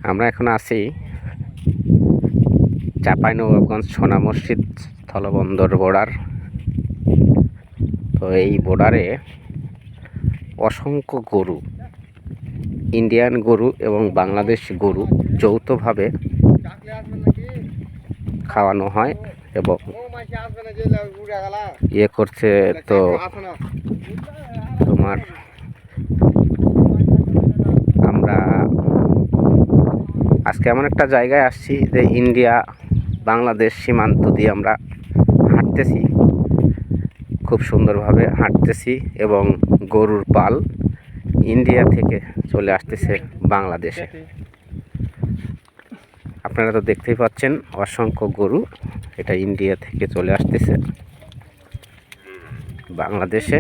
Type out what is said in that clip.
আমরা এখন আছি চাঁপাইনবাবগঞ্জ সোনা মসজিদ স্থলবন্দর বর্ডার। তো এই বর্ডারে অসংখ্য গরু, ইন্ডিয়ান গরু এবং বাংলাদেশ গরু যৌথভাবে খাওয়ানো হয় এবং ইয়ে করছে। তো তোমার আমরা আজকে এমন একটা জায়গায় আসছি যে ইন্ডিয়া বাংলাদেশ সীমান্ত দিয়ে আমরা হাঁটতেছি, খুব সুন্দরভাবে হাঁটতেছি এবং গরুর পাল ইন্ডিয়া থেকে চলে আসতেছে বাংলাদেশে। আপনারা তো দেখতেই পাচ্ছেন অসংখ্য গরু, এটা ইন্ডিয়া থেকে চলে আসতেছে বাংলাদেশে।